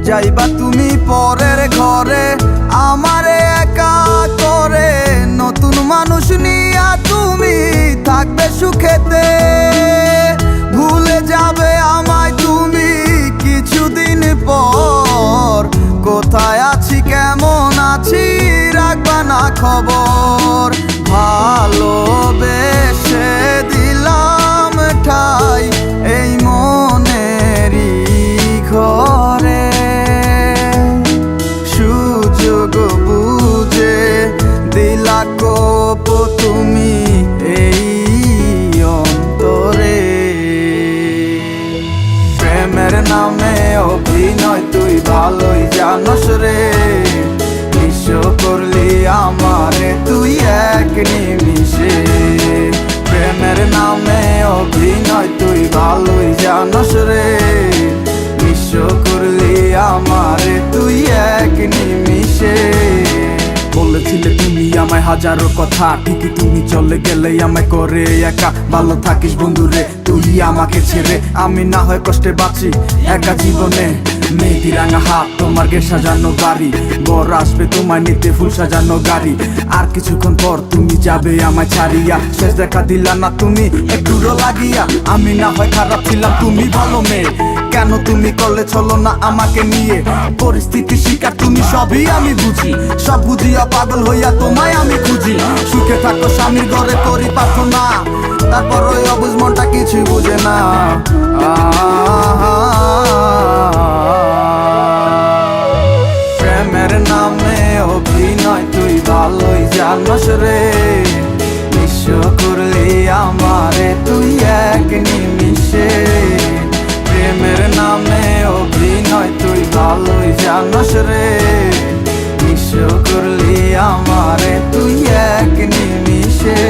যাইবা তুমি পরের ঘরে আমারে একা করে, নতুন মানুষ নিয়া তুমি থাকবে সুখেতে। ভুলে যাবে আমায় তুমি কিছুদিন পর, কোথায় আছি কেমন আছি রাখবা না খবর। ভালোবেসে দিলাম ঠাই এই মনেরই ঘরে, সুযোগ বুঝে দিলা কোপ তুমি এই অন্তরে। প্রেমের নামে অভিনয় তুই ভালোই জানস রে, নিঃস্ব করলি আমারে তুই এক নিমিষে। প্রেমের নামে অভিনয় তুই ভালোই জানস রে, নিঃস্ব করলি আমারে তুই এক নিমিষে। বলেছিলে তুমি আমায় হাজারো কথা, ঠিকই তুমি চলে গেলে আমায় করে একা। ভালো থাকিস বন্ধুরে তুই আমাকে ছেড়ে, আমি না হয় কষ্টে বাঁচি একা জীবনে। মেহেদি রাঙা হাত তোমার গে সাজানো বাড়ি, বর আসবে তোমায় নিতে ফুল সাজানো গাড়ি। আর কিছুক্ষণ পর তুমি যাবে আমায় ছাড়িয়া, শেষ দেখা দিলা না তুমি একটুরো লাগিয়া। আমি না হয় খারাপ ছিলাম তুমি ভালো মেয়ে, কেন তুমি করলে চলো না আমাকে নিয়ে। পরিস্থিতি শিকার তুমি সবই আমি বুঝি, সব বুঝিয়া পাগল হইয়া তোমায় আমি খুঁজি। সুখে থাকো স্বামীর ঘরে করি প্রার্থনা, তারপর ওই অবুঝ মনটা কিছুই বুঝে না। প্রেমের নামে অভিনয় তুই ভালোই জানস রে, নিঃস্ব করলি আমারে তুই এক নিমিষে। প্রেমের নামে অভিনয় তুই ভালোই জানস রে, নিঃস্ব করলি আমারে তুই এক নিমিষে।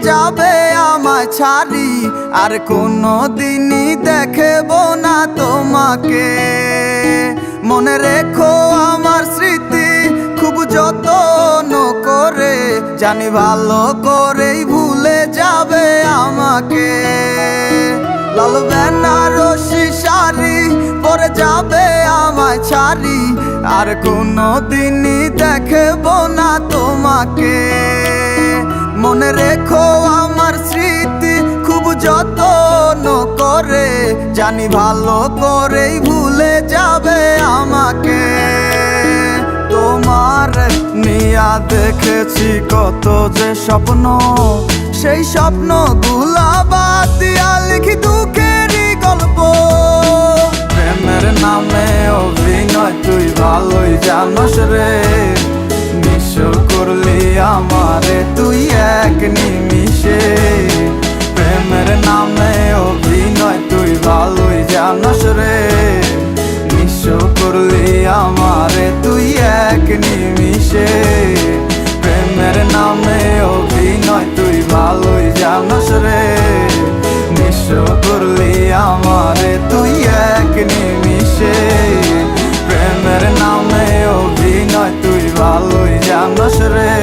যাবে আমায় ছাড়ি আর কোনো দিনই দেখব না তোমাকে। মনে রেখো আমার স্মৃতি খুব যত্ন করে, জানি ভালো করেই ভুলে যাবে আমাকে। লাল বেনারসি শাড়ি পরে যাবে আমায় ছাড়ি আর কোনো দিনই দেখব না তোমাকে। মনে রেখো আমার স্মৃতি খুব যত্ন করে, জানি ভালো করেই ভুলে যাবে আমাকে। তোমার নিয়া দেখেছি কত যে স্বপ্ন, সেই স্বপ্ন গুলা বাদ দিয়া লিখি দুঃখেরই গল্প। প্রেমের নামে অভিনয় তুই ভালোই জানস রে, নিঃস্ব করলি আমারে তুই এক নিমিষে। প্রেমের নামে অভিনয় তুই ভালোই জানস রে, নিঃস্ব করলি আমারে তুই এক নিমিষে। প্রেমের নামে অভিনয় তুই ভালোই জানস রে, নিঃস্ব করলি আমারে তুই এক নিমিষে। প্রেমের নামে অভিনয় তুই ভালোই জানস রে,